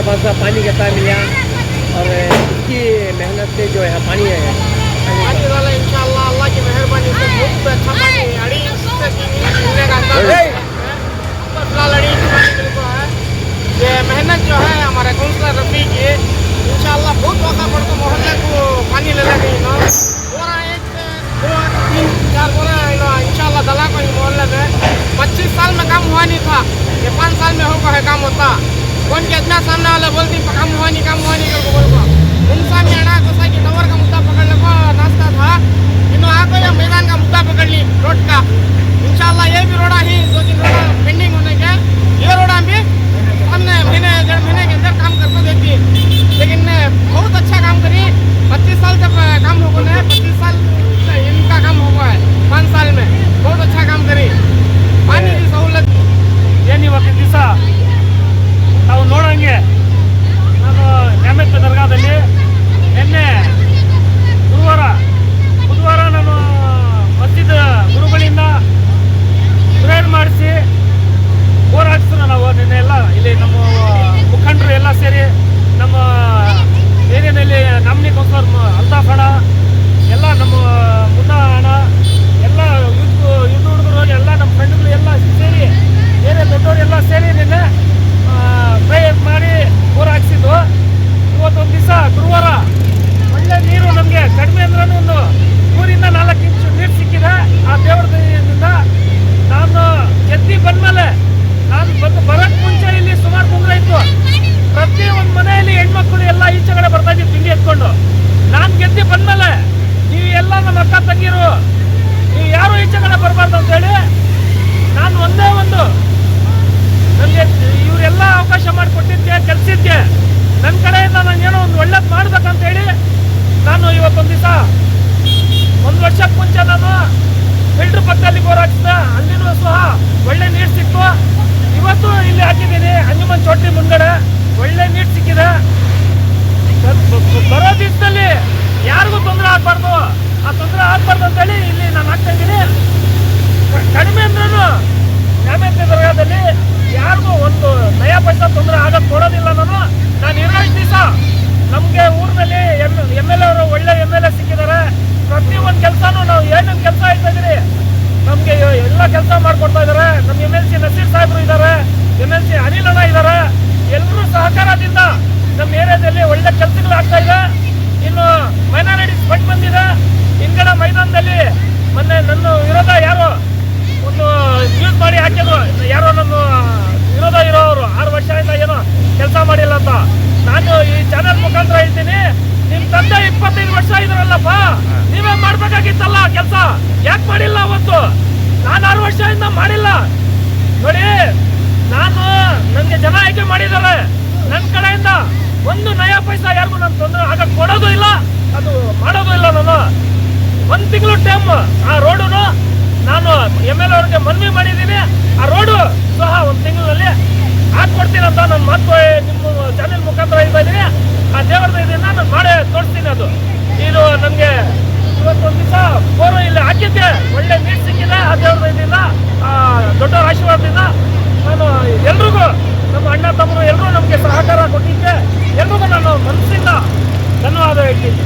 पास पानी कितना मिला और इसकी मेहनत से जो है पानी है पानी वाला इंशाल्लाह अल्लाह की मेहरबानी से बहुत अच्छा पानी अड़ी से मिलने का अंदाज़ है। फिलहाल अड़ी से पानी मिल रहा है। ये मेहनत जो है हमारे काउंसलर रफ़ी की इंशाल्लाह बहुत मौका पड़ तो मोहल्ले को पानी ले लगे ना पूरा 1 2 3 4 पूरा इंशाल्लाह दला को मोहल्ले में 25 साल में काम हुआ नहीं था। ये 5 साल में होगा है काम होता कौन के इतना सामने वाले बोलती काम हुआ नहीं करके बोल को इंसान ने आना जैसा कि टावर का मुद्दा पकड़ने को नाश्ता था इन्हों आको या मैदान का मुद्दा पकड़ ली रोड का इंशाल्लाह ये भी रोड़ा ही 2-3 रोड़ा पेंडिंग होने के ये रोड़ा भी हमने महीने के अंदर काम करके देती लेकिन बहुत अच्छा काम करी 25 साल जब काम हो गए 25 साल इनका काम हो गया है 5 साल में बहुत अच्छा काम करी पानी की सहूलत ಏನು ಇವತ್ತಿನ ದಿವಸ ನಾವು ನೋಡೋಂಗೆ ನಾನು ನ್ಯಾಮತಿ ದರ್ಗಾದಲ್ಲಿ ನಿನ್ನೆ ಬುಧವಾರ ನಾನು ಮಸ್ಜಿದ್ ಗುರುಗಳಿಂದ ಪ್ರೇಯರ್ ಮಾಡಿಸಿ ಬೋರ್ ಹಾಕ್ಸೋಣ ನಾವು ನಿನ್ನೆ ಎಲ್ಲ ಇಲ್ಲಿ ನಮ್ಮ ಮುಖಂಡರು ಎಲ್ಲ ಸೇರಿ ನಮ್ಮ ಏರಿಯಾದಲ್ಲಿ ನಾಮಿನಿ ಕೌನ್ಸಿಲರ್ ಅಲ್ತಾಫ್ ಅಣ್ಣ ಎಲ್ಲ ನಮ್ಮ ಮುನ್ನಾ ಅಣ್ಣ ಎಲ್ಲ ಯೂತ್ ಹುಡುಗರು ಎಲ್ಲ ನಮ್ಮ ಫ್ರೆಂಡ್ಗಳು ಎಲ್ಲ ಸೇರಿ ಏರಿಯಾ ದೊಡ್ಡವರು ಎಲ್ಲ ಸೇರಿ ನಿನ್ನೆ ಪ್ರೇಯರ್ ಮಾಡಿ ಬೋರ್ ಹಾಕ್ಸಿದ್ದು ಇವತ್ತೊಂದು ದಿವಸ ಗುರುವಾರ ಒಳ್ಳೆ ನೀರು ನಮಗೆ ಕಡಿಮೆ ಅಂದ್ರೂ ಒಂದು 3 ಇಂದ 4 ಇಂಚು ನೀರು ಸಿಕ್ಕಿದೆ ಆ ದೇವರ ದಯೆಯಿಂದ ನಾನು ಗೆದ್ದಿ ಬಂದಮೇಲೆ ನಾನು ಬರೋಕ್ಕೆ ಮುಂಚೆ ಇಲ್ಲಿ ಸುಮಾರು ತೊಂದರೆ ಇತ್ತು ಪ್ರತಿ ಒಂದು ಮನೆಯಲ್ಲಿ ಹೆಣ್ಮಕ್ಳು ಎಲ್ಲ ಈಚೆಗಡೆ ಬರ್ತಾ ಇದ್ದೀವಿ ತಿಂಡಿ ಎತ್ಕೊಂಡು ನಾನು ಗೆದ್ದಿ ಬಂದಮೇಲೆ ನೀವು ಎಲ್ಲ ನಮ್ಮ ಅಕ್ಕ ತಂಗಿರು ನೀವು ಯಾರು ಈಚೆಗಡೆ ಬರಬಾರ್ದು ಅಂತೇಳಿ ನಾನು ಒಂದೇ ಒಂದು ನನಗೆ ಇವರೆಲ್ಲ ಅವಕಾಶ ಮಾಡಿಕೊಟ್ಟಿದ್ದೆ ಕಲಿಸಿದ್ದೆ ನನ್ನ ಕಡೆಯಿಂದ ನಾನು ಏನೋ ಒಂದು ಒಳ್ಳೇದು ಮಾಡ್ಬೇಕಂತೇಳಿ ನಾನು ಇವತ್ತೊಂದು ದಿವಸ 1 ವರ್ಷಕ್ಕೆ ಮುಂಚೆ ನಾನು ಫಿಲ್ಟ್ರ್ ಪಕ್ಕದಲ್ಲಿ ಬೋರ್ ಹಾಕಿದ್ದೆ ಅಲ್ಲಿನೂ ಸಹ ಒಳ್ಳೆ ನೀರು ಸಿಕ್ತು ಇವತ್ತು ಇಲ್ಲಿ ಹಾಕಿದ್ದೀನಿ ಅಂಜುಮನ್ ಚೋಟ್ರಿ ಮುಂದ್ಗಡೆ ಒಳ್ಳೆ ನೀರು ಸಿಕ್ಕಿದೆ ಬರೋ ದಿವಸದಲ್ಲಿ ಯಾರಿಗೂ ತೊಂದರೆ ಆಗಬಾರ್ದು ಆ ತೊಂದರೆ ಆಗಬಾರ್ದು ಅಂತೇಳಿ ಇಲ್ಲಿ ನಾನು ಹಾಕ್ತಾ ಇದ್ದೀನಿ ಕಡಿಮೆ ಅಂದ್ರೂ ನ್ಯಾಮತಿ ದರ್ಗಾದಲ್ಲಿ ಯಾರಿಗೂ ಒಂದು ನಯಾ ಪೈಸಾ ತೊಂದರೆ ಆಗೋದು ಕೊಡೋದಿಲ್ಲ ನಾನು ಇರೋಷ್ಟು ದಿವಸ ನಮಗೆ ಊರಿನಲ್ಲಿ ಎಮ್ ಎಲ್ ಎ ಅವರು ಒಳ್ಳೆ MLA ಸಿಕ್ಕಿದ್ದಾರೆ ಪ್ರತಿಯೊಂದು ಕೆಲಸನೂ ನಾವು ಏನೇನು ಕೆಲಸ ಹೇಳ್ತಾ ಇದ್ದೀರಿ ನಮಗೆ ಎಲ್ಲ ಕೆಲಸ ಮಾಡಿಕೊಡ್ತಾ ಇದ್ದಾರೆ ನಮ್ಮ MLC ನಸೀರ್ ಸಾಹೇಬರು ಇದ್ದಾರೆ MLC ಅನಿಲ್ ಅಣ್ಣ ಇದ್ದಾರೆ ಎಲ್ಲರೂ ಸಹಕಾರದಿಂದ ನಮ್ಮ ಏರಿಯಾದಲ್ಲಿ ಒಳ್ಳೆ ಕೆಲಸಗಳು ಆಗ್ತಾ ಇದೆ ಇನ್ನು ಮೈನಾರಿಟೀಸ್ ಫಂಡ್ ಬಂದಿದೆ ಹಿಂದ್ಗಡೆ ಮೈದಾನದಲ್ಲಿ ಮೊನ್ನೆ ನನ್ನ ವಿರೋಧ ಯಾರು ಒಂದು ನ್ಯೂಸ್ ಮಾಡಿ ಹಾಕಿದ್ರು ಯಾರೋ ನಮ್ಮ ವಿರೋಧ ಇರೋರು 6 ವರ್ಷದಿಂದ ಏನೋ ಕೆಲಸ ಮಾಡಿಲ್ಲ ಅಂತ ನಾನು ಈ ಚಾನೆಲ್ ಮುಖಾಂತರ ಹೇಳ್ತೀನಿ ನಿಮ್ ತಂದೆ 25 ವರ್ಷ ಇದ್ರಲ್ಲಪ್ಪ ನೀವೇ ಮಾಡ್ಬೇಕಾಗಿತ್ತಲ್ಲ ಕೆಲಸ ಯಾಕೆ ಮಾಡಿಲ್ಲ ಅವತ್ತು ನಾನು 6 ವರ್ಷದಿಂದ ಮಾಡಿಲ್ಲ ನೋಡಿ ನನಗೆ ಜನ ಆಯ್ಕೆ ಮಾಡಿದ್ದಾರೆ ನನ್ನ ಕಡೆಯಿಂದ ಒಂದು ನಯಾ ಪೈಸಾ ಯಾರಿಗೂ ನಾನು ತೊಂದರೆ ಆಗಕ್ಕೆ ಕೊಡೋದು ಇಲ್ಲ ಅದು ಮಾಡೋದು ಇಲ್ಲ ನಾನು 1 ತಿಂಗಳು ಟೈಮ್ ಆ ರೋಡುನು ನಾನು MLA ಅವ್ರಿಗೆ ಮನವಿ ಮಾಡಿದ್ದೀನಿ ಆ ರೋಡು ಸಹ 1 ತಿಂಗಳಲ್ಲಿ ಹಾಕ್ಕೊಡ್ತೀನಿ ಅಂತ ನಾನು ಮಾತು ನಿಮ್ಮ ಚಾನೆಲ್ ಮುಖಾಂತರ ಹೇಳ್ತಾ ಇದ್ದೀನಿ ಆ ದೇವರದ ಇದನ್ನ ನಾನು ಮಾಡೇ ತೋರಿಸ್ತೀನಿ ಅದು ಇದು ನನಗೆ ಇವತ್ತೊಂದು ದಿವಸ ಬೋರು ಇಲ್ಲಿ ಹಾಕಿದ್ದೆ ಒಳ್ಳೆ ನೀರು ಸಿಕ್ಕಿದೆ ಆ ದೇವರದ ಇದರಿಂದ ಆ ದೊಡ್ಡವರ ಆಶೀರ್ವಾದದಿಂದ ನಾನು ಎಲ್ರಿಗೂ ನಮ್ಮ ಅಣ್ಣ ತಮ್ಮರು ಎಲ್ಲರೂ ನಮಗೆ ಸಹಕಾರ ಕೊಟ್ಟಿದ್ದೆ ಎಲ್ರಿಗೂ ನಾನು ಮನಸ್ಸಿಂದ ಧನ್ಯವಾದ ಹೇಳ್ತೀನಿ.